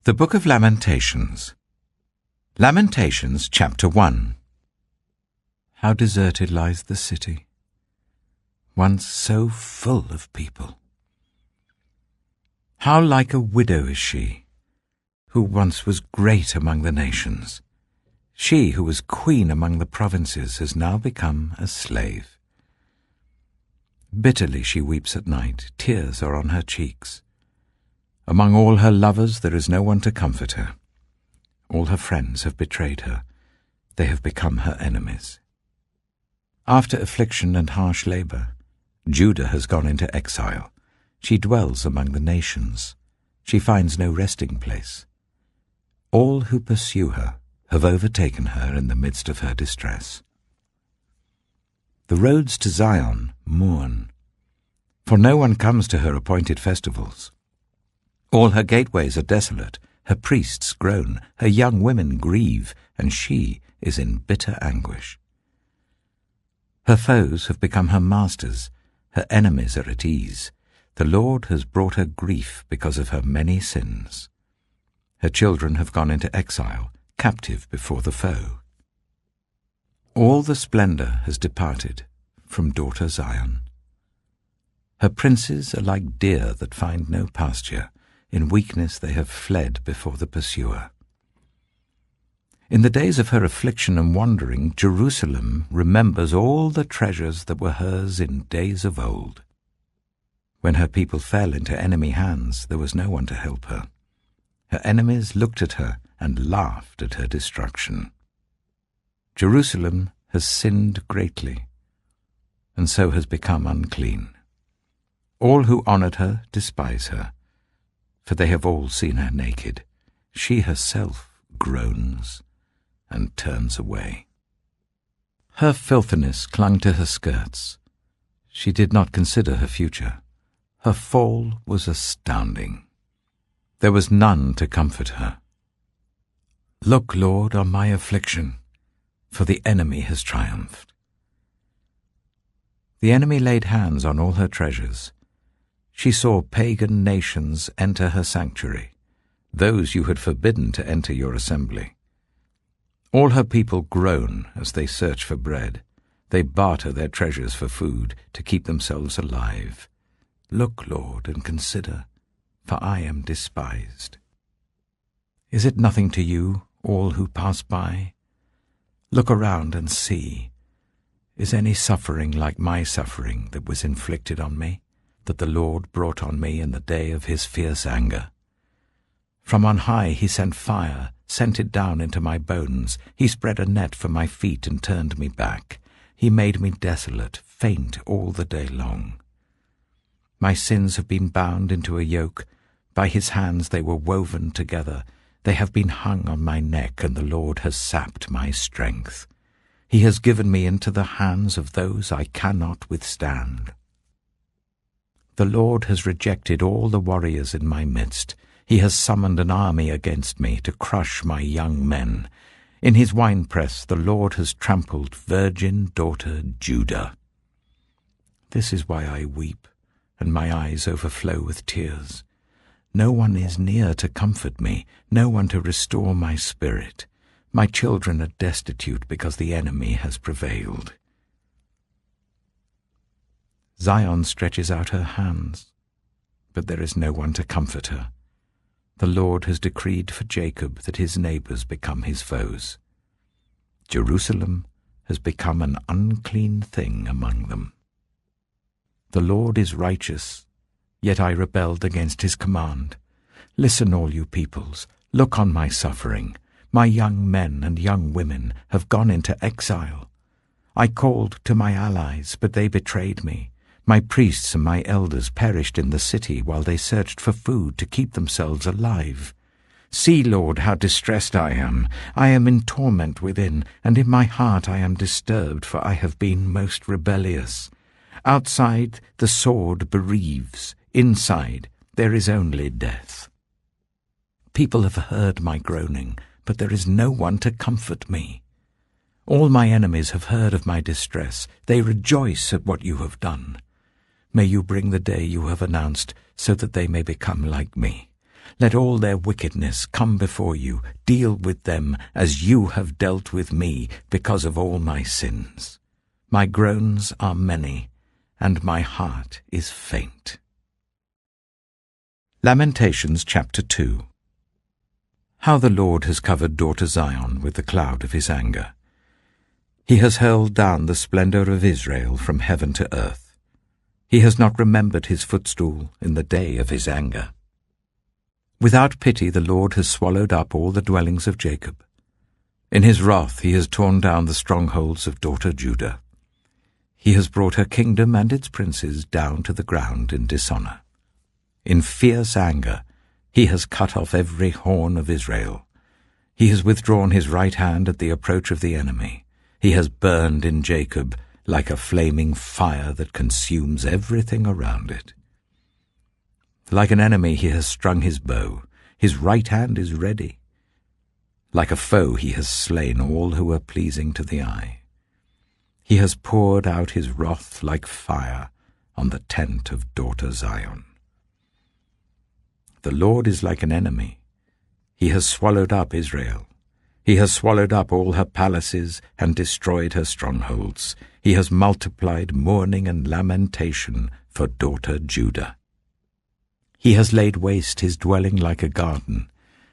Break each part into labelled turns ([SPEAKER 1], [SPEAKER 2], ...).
[SPEAKER 1] The Book of Lamentations. Lamentations, chapter 1. How deserted lies the city, once so full of people. How like a widow is she, who once was great among the nations. She who was queen among the provinces has now become a slave. Bitterly she weeps at night, tears are on her cheeks. Among all her lovers there is no one to comfort her. All her friends have betrayed her. They have become her enemies. After affliction and harsh labor, Judah has gone into exile. She dwells among the nations. She finds no resting place. All who pursue her have overtaken her in the midst of her distress. The roads to Zion mourn, for no one comes to her appointed festivals. All her gateways are desolate, her priests groan, her young women grieve, and she is in bitter anguish. Her foes have become her masters, her enemies are at ease. The Lord has brought her grief because of her many sins. Her children have gone into exile, captive before the foe. All the splendor has departed from daughter Zion. Her princes are like deer that find no pasture. In weakness they have fled before the pursuer. In the days of her affliction and wandering, Jerusalem remembers all the treasures that were hers in days of old. When her people fell into enemy hands, there was no one to help her. Her enemies looked at her and laughed at her destruction. Jerusalem has sinned greatly, and so has become unclean. All who honored her despise her, for they have all seen her naked. She herself groans and turns away. Her filthiness clung to her skirts. She did not consider her future. Her fall was astounding. There was none to comfort her. Look, Lord, on my affliction, for the enemy has triumphed. The enemy laid hands on all her treasures. She saw pagan nations enter her sanctuary, those you had forbidden to enter your assembly. All her people groan as they search for bread. They barter their treasures for food to keep themselves alive. Look, Lord, and consider, for I am despised. Is it nothing to you, all who pass by? Look around and see. Is any suffering like my suffering that was inflicted on me, that the Lord brought on me in the day of his fierce anger? From on high he sent fire, sent it down into my bones. He spread a net for my feet and turned me back. He made me desolate, faint all the day long. My sins have been bound into a yoke. By his hands they were woven together. They have been hung on my neck, and the Lord has sapped my strength. He has given me into the hands of those I cannot withstand. The Lord has rejected all the warriors in my midst. He has summoned an army against me to crush my young men. In his winepress the Lord has trampled virgin daughter Judah. This is why I weep, and my eyes overflow with tears. No one is near to comfort me, no one to restore my spirit. My children are destitute because the enemy has prevailed. Zion stretches out her hands, but there is no one to comfort her. The Lord has decreed for Jacob that his neighbors become his foes. Jerusalem has become an unclean thing among them. The Lord is righteous, yet I rebelled against his command. Listen, all you peoples, look on my suffering. My young men and young women have gone into exile. I called to my allies, but they betrayed me. My priests and my elders perished in the city while they searched for food to keep themselves alive. See, Lord, how distressed I am. I am in torment within, and in my heart I am disturbed, for I have been most rebellious. Outside the sword bereaves, inside there is only death. People have heard my groaning, but there is no one to comfort me. All my enemies have heard of my distress. They rejoice at what you have done. May you bring the day you have announced, so that they may become like me. Let all their wickedness come before you. Deal with them as you have dealt with me because of all my sins. My groans are many, and my heart is faint. Lamentations chapter 2. How the Lord has covered daughter Zion with the cloud of his anger. He has hurled down the splendor of Israel from heaven to earth. He has not remembered his footstool in the day of his anger. Without pity the Lord has swallowed up all the dwellings of Jacob. In his wrath he has torn down the strongholds of daughter Judah. He has brought her kingdom and its princes down to the ground in dishonor. In fierce anger he has cut off every horn of Israel. He has withdrawn his right hand at the approach of the enemy. He has burned in Jacob like a flaming fire that consumes everything around it. Like an enemy he has strung his bow. His right hand is ready. Like a foe he has slain all who are pleasing to the eye. He has poured out his wrath like fire on the tent of daughter Zion. The Lord is like an enemy. He has swallowed up Israel. He has swallowed up all her palaces and destroyed her strongholds. He has multiplied mourning and lamentation for daughter Judah. He has laid waste his dwelling like a garden.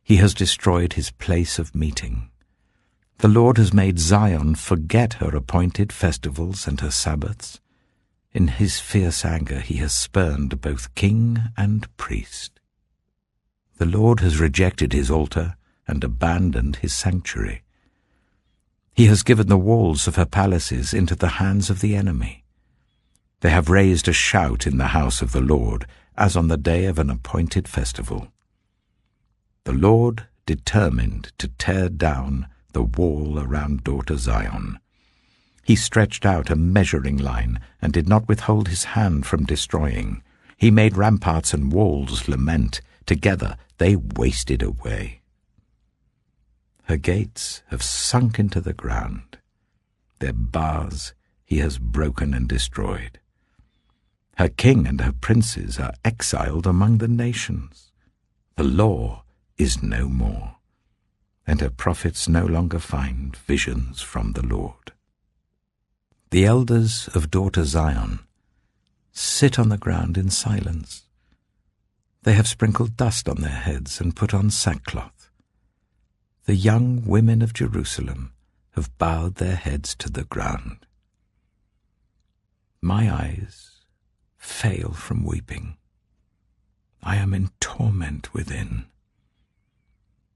[SPEAKER 1] He has destroyed his place of meeting. The Lord has made Zion forget her appointed festivals and her Sabbaths. In his fierce anger he has spurned both king and priest. The Lord has rejected his altar and abandoned his sanctuary. He has given the walls of her palaces into the hands of the enemy. They have raised a shout in the house of the Lord, as on the day of an appointed festival. The Lord determined to tear down the wall around daughter Zion. He stretched out a measuring line and did not withhold his hand from destroying. He made ramparts and walls lament. Together they wasted away. Her gates have sunk into the ground. Their bars he has broken and destroyed. Her king and her princes are exiled among the nations. The law is no more, and her prophets no longer find visions from the Lord. The elders of daughter Zion sit on the ground in silence. They have sprinkled dust on their heads and put on sackcloth. The young women of Jerusalem have bowed their heads to the ground. My eyes fail from weeping. I am in torment within.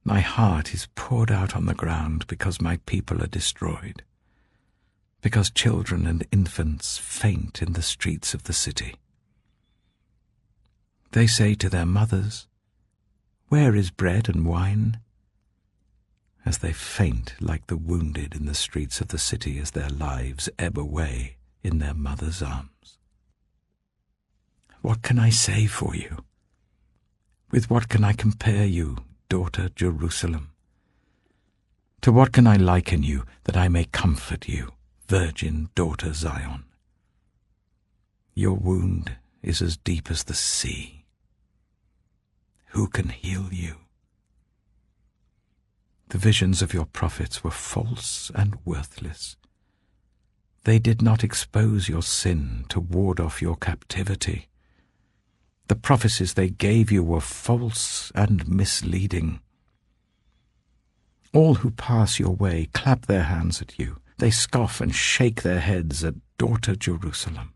[SPEAKER 1] My heart is poured out on the ground because my people are destroyed, because children and infants faint in the streets of the city. They say to their mothers, "Where is bread and wine?" as they faint like the wounded in the streets of the city as their lives ebb away in their mother's arms. What can I say for you? With what can I compare you, daughter Jerusalem? To what can I liken you that I may comfort you, virgin daughter Zion? Your wound is as deep as the sea. Who can heal you? The visions of your prophets were false and worthless. They did not expose your sin to ward off your captivity. The prophecies they gave you were false and misleading. All who pass your way clap their hands at you. They scoff and shake their heads at daughter Jerusalem.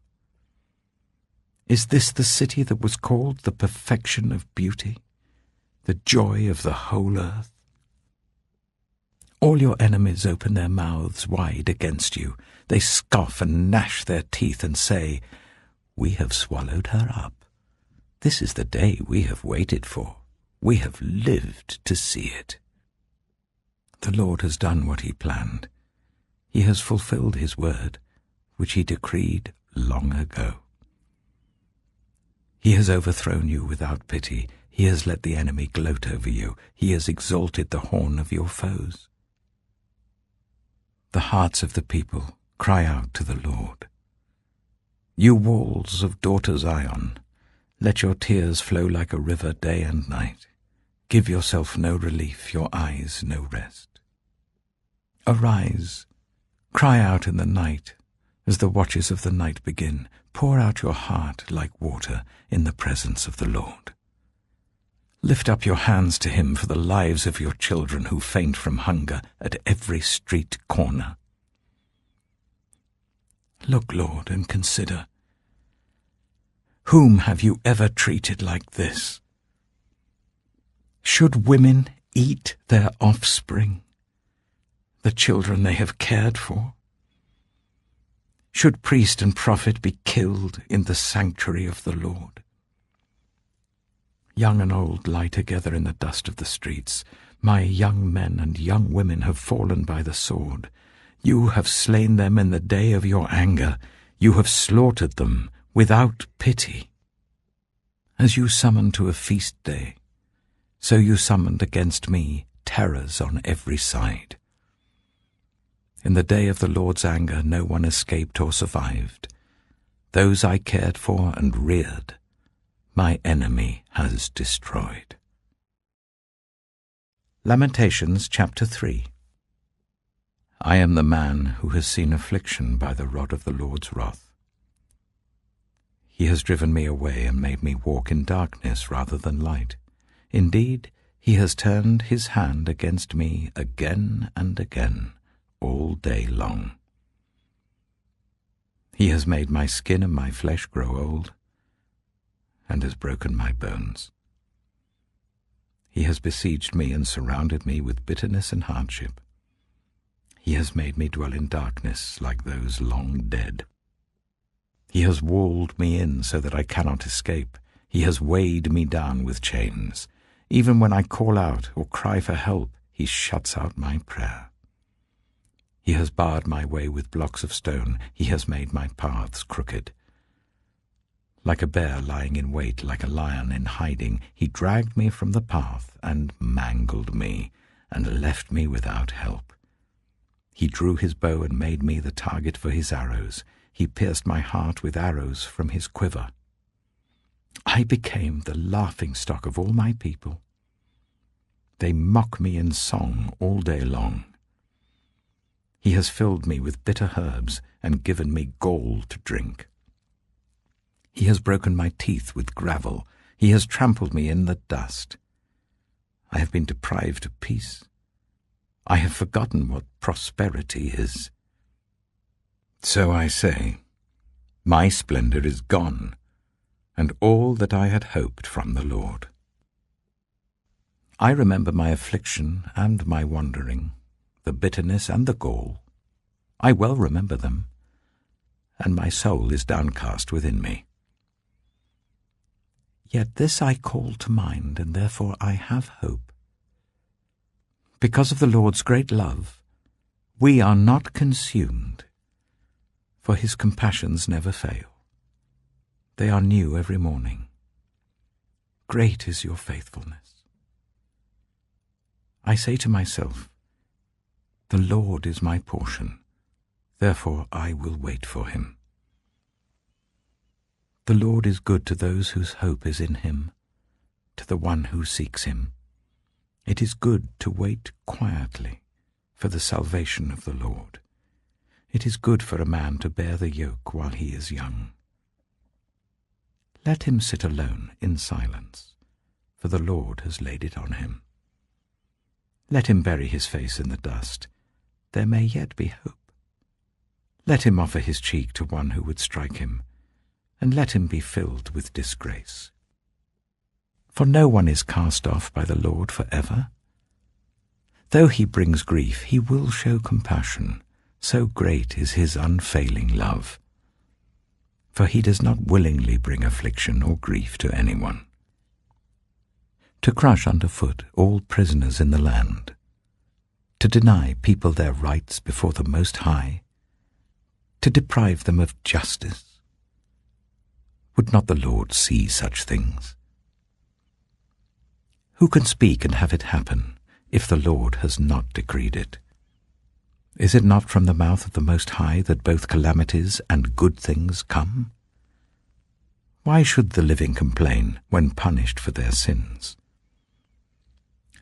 [SPEAKER 1] Is this the city that was called the perfection of beauty, the joy of the whole earth? All your enemies open their mouths wide against you. They scoff and gnash their teeth and say, "We have swallowed her up. This is the day we have waited for. We have lived to see it." The Lord has done what he planned. He has fulfilled his word, which he decreed long ago. He has overthrown you without pity. He has let the enemy gloat over you. He has exalted the horn of your foes. The hearts of the people cry out to the Lord. You walls of daughter Zion, let your tears flow like a river day and night. Give yourself no relief, your eyes no rest. Arise, cry out in the night, as the watches of the night begin. Pour out your heart like water in the presence of the Lord. Lift up your hands to him for the lives of your children who faint from hunger at every street corner. Look, Lord, and consider. Whom have you ever treated like this? Should women eat their offspring, the children they have cared for? Should priest and prophet be killed in the sanctuary of the Lord? Young and old lie together in the dust of the streets. My young men and young women have fallen by the sword. You have slain them in the day of your anger. You have slaughtered them without pity. As you summon to a feast day, so you summoned against me terrors on every side. In the day of the Lord's anger no one escaped or survived. Those I cared for and reared, my enemy has destroyed. Lamentations chapter 3. I am the man who has seen affliction by the rod of the Lord's wrath. He has driven me away and made me walk in darkness rather than light. Indeed, he has turned his hand against me again and again, all day long. He has made my skin and my flesh grow old, and has broken my bones. He has besieged me and surrounded me with bitterness and hardship. He has made me dwell in darkness like those long dead. He has walled me in so that I cannot escape. He has weighed me down with chains. Even when I call out or cry for help, he shuts out my prayer. He has barred my way with blocks of stone. He has made my paths crooked. Like a bear lying in wait, like a lion in hiding, he dragged me from the path and mangled me, and left me without help. He drew his bow and made me the target for his arrows. He pierced my heart with arrows from his quiver. I became the laughingstock of all my people. They mock me in song all day long. He has filled me with bitter herbs and given me gall to drink. He has broken my teeth with gravel. He has trampled me in the dust. I have been deprived of peace. I have forgotten what prosperity is. So I say, my splendor is gone, and all that I had hoped from the Lord. I remember my affliction and my wandering, the bitterness and the gall. I well remember them, and my soul is downcast within me. Yet this I call to mind, and therefore I have hope. Because of the Lord's great love, we are not consumed, for his compassions never fail. They are new every morning. Great is your faithfulness. I say to myself, the Lord is my portion, therefore I will wait for him. The Lord is good to those whose hope is in him, to the one who seeks him. It is good to wait quietly for the salvation of the Lord. It is good for a man to bear the yoke while he is young. Let him sit alone in silence, for the Lord has laid it on him. Let him bury his face in the dust. There may yet be hope. Let him offer his cheek to one who would strike him, and let him be filled with disgrace. For no one is cast off by the Lord forever. Though he brings grief, he will show compassion. So great is his unfailing love. For he does not willingly bring affliction or grief to anyone. To crush underfoot all prisoners in the land, to deny people their rights before the Most High, to deprive them of justice. Would not the Lord see such things? Who can speak and have it happen if the Lord has not decreed it? Is it not from the mouth of the Most High that both calamities and good things come? Why should the living complain when punished for their sins?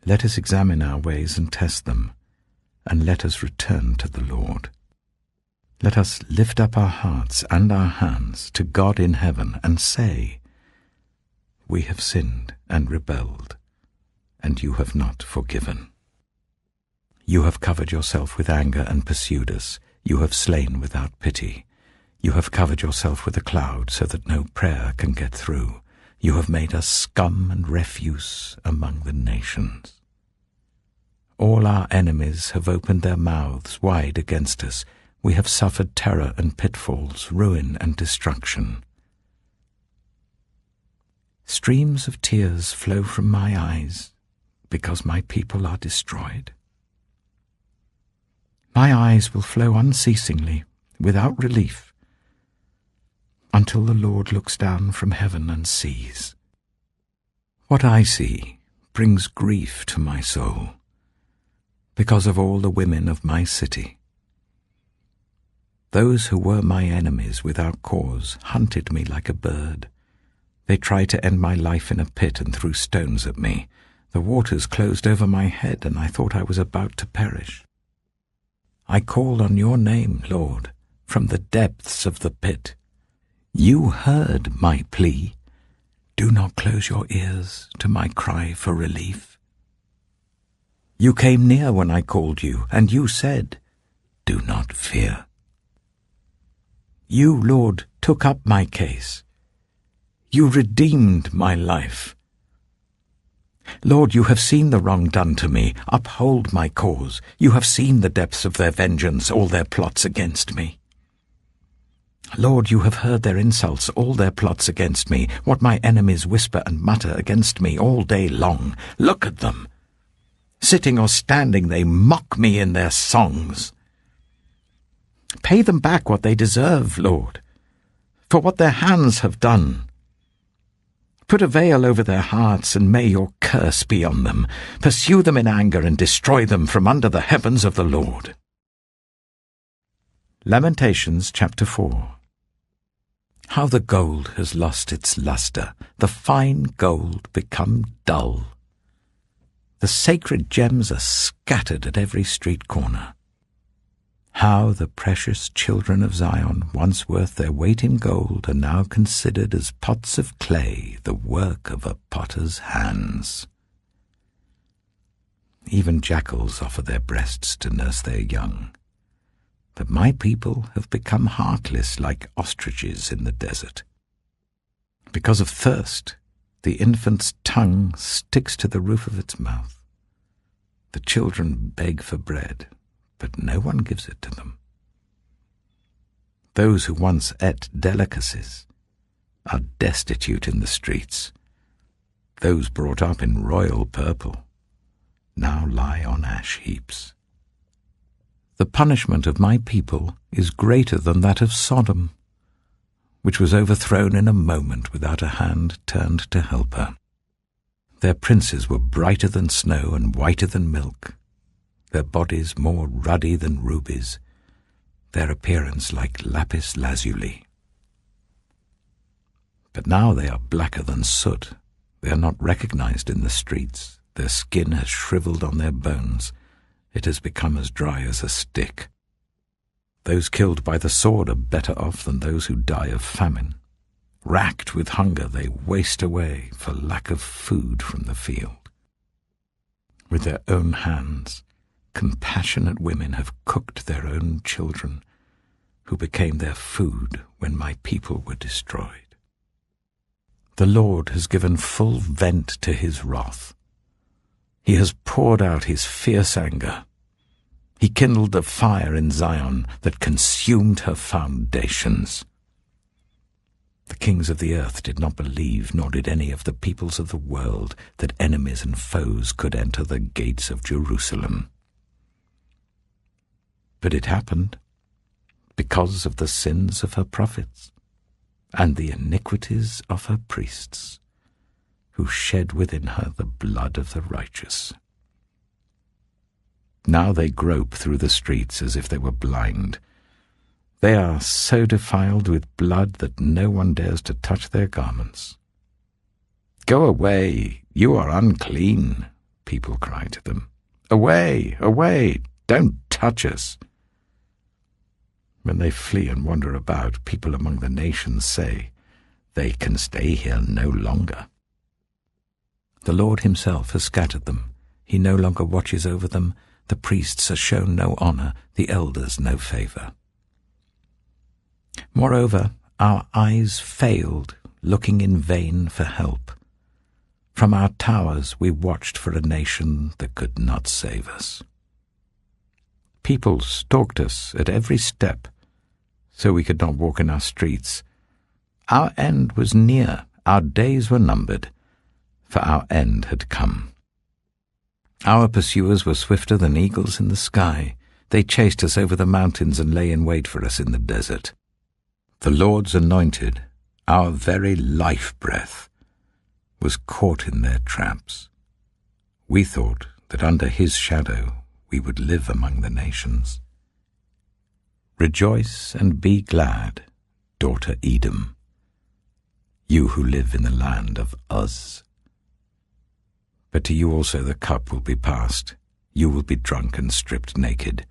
[SPEAKER 1] Let us examine our ways and test them, and let us return to the Lord. Let us lift up our hearts and our hands to God in heaven and say, We have sinned and rebelled, and you have not forgiven. You have covered yourself with anger and pursued us. You have slain without pity. You have covered yourself with a cloud so that no prayer can get through. You have made us scum and refuse among the nations. All our enemies have opened their mouths wide against us. We have suffered terror and pitfalls, ruin and destruction. Streams of tears flow from my eyes because my people are destroyed. My eyes will flow unceasingly, without relief, until the Lord looks down from heaven and sees. What I see brings grief to my soul because of all the women of my city. Those who were my enemies without cause hunted me like a bird. They tried to end my life in a pit and threw stones at me. The waters closed over my head, and I thought I was about to perish. I called on your name, Lord, from the depths of the pit. You heard my plea. Do not close your ears to my cry for relief. You came near when I called you, and you said, Do not fear. You, Lord, took up my case. You redeemed my life. Lord, you have seen the wrong done to me. Uphold my cause. You have seen the depths of their vengeance, all their plots against me. Lord, you have heard their insults, all their plots against me, what my enemies whisper and mutter against me all day long. Look at them. Sitting or standing, they mock me in their songs. Pay them back what they deserve, Lord, for what their hands have done. Put a veil over their hearts, and may your curse be on them. Pursue them in anger and destroy them from under the heavens of the Lord. Lamentations chapter 4. How the gold has lost its luster, the fine gold become dull. The sacred gems are scattered at every street corner. How the precious children of Zion, once worth their weight in gold, are now considered as pots of clay, the work of a potter's hands. Even jackals offer their breasts to nurse their young. But my people have become heartless like ostriches in the desert. Because of thirst, the infant's tongue sticks to the roof of its mouth. The children beg for bread, but no one gives it to them. Those who once ate delicacies are destitute in the streets. Those brought up in royal purple now lie on ash heaps. The punishment of my people is greater than that of Sodom, which was overthrown in a moment without a hand turned to help her. Their princes were brighter than snow and whiter than milk, their bodies more ruddy than rubies, their appearance like lapis lazuli. But now they are blacker than soot. They are not recognized in the streets. Their skin has shriveled on their bones. It has become as dry as a stick. Those killed by the sword are better off than those who die of famine. Racked with hunger, they waste away for lack of food from the field. With their own hands, compassionate women have cooked their own children, who became their food when my people were destroyed. The Lord has given full vent to his wrath. He has poured out his fierce anger. He kindled a fire in Zion that consumed her foundations. The kings of the earth did not believe, nor did any of the peoples of the world, that enemies and foes could enter the gates of Jerusalem. But it happened because of the sins of her prophets and the iniquities of her priests, who shed within her the blood of the righteous. Now they grope through the streets as if they were blind. They are so defiled with blood that no one dares to touch their garments. Go away, you are unclean, people cry to them. "Away, away, don't touch us." When they flee and wander about, people among the nations say, "They can stay here no longer." The Lord himself has scattered them. He no longer watches over them. The priests are shown no honor, the elders no favor. Moreover, our eyes failed, looking in vain for help. From our towers we watched for a nation that could not save us. People stalked us at every step, so we could not walk in our streets. Our end was near, our days were numbered, for our end had come. Our pursuers were swifter than eagles in the sky. They chased us over the mountains and lay in wait for us in the desert. The Lord's anointed, our very life breath, was caught in their traps. We thought that under his shadow we would live among the nations. Rejoice and be glad, daughter Edom, you who live in the land of Uz. But to you also the cup will be passed. You will be drunk and stripped naked.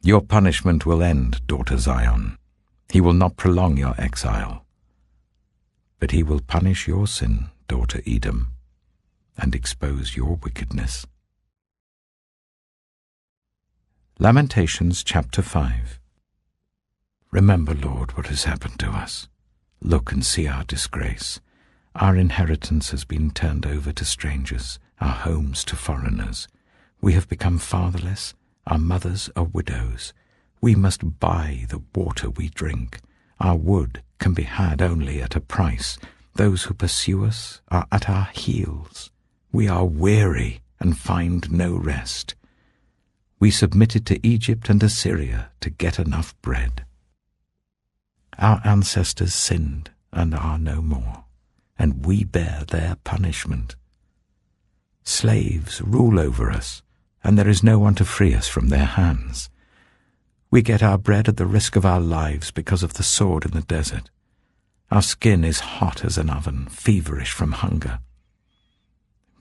[SPEAKER 1] Your punishment will end, daughter Zion. He will not prolong your exile. But he will punish your sin, daughter Edom, and expose your wickedness. Lamentations chapter 5. Remember, Lord, what has happened to us. Look and see our disgrace. Our inheritance has been turned over to strangers, our homes to foreigners. We have become fatherless, our mothers are widows. We must buy the water we drink. Our wood can be had only at a price. Those who pursue us are at our heels. We are weary and find no rest. We submitted to Egypt and Assyria to get enough bread. Our ancestors sinned and are no more, and we bear their punishment. Slaves rule over us, and there is no one to free us from their hands. We get our bread at the risk of our lives because of the sword in the desert. Our skin is hot as an oven, feverish from hunger.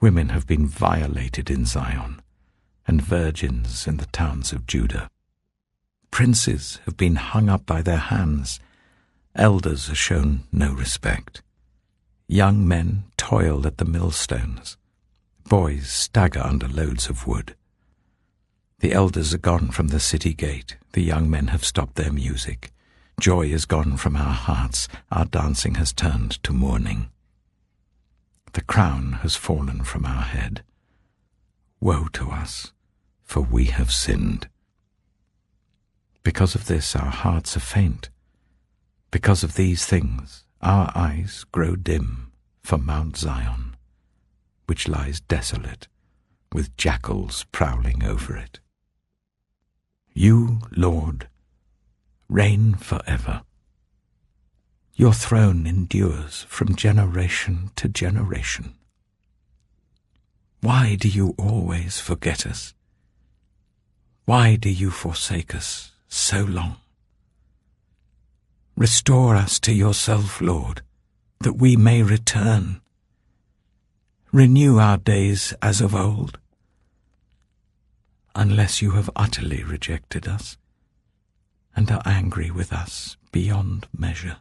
[SPEAKER 1] Women have been violated in Zion, and virgins in the towns of Judah. Princes have been hung up by their hands. Elders are shown no respect. Young men toil at the millstones. Boys stagger under loads of wood. The elders are gone from the city gate. The young men have stopped their music. Joy is gone from our hearts. Our dancing has turned to mourning. The crown has fallen from our head. Woe to us, for we have sinned. Because of this our hearts are faint. Because of these things our eyes grow dim for Mount Zion, which lies desolate, with jackals prowling over it. You, Lord, reign forever. Your throne endures from generation to generation. Why do you always forget us? Why do you forsake us so long? Restore us to yourself, Lord, that we may return. Renew our days as of old, unless you have utterly rejected us and are angry with us beyond measure.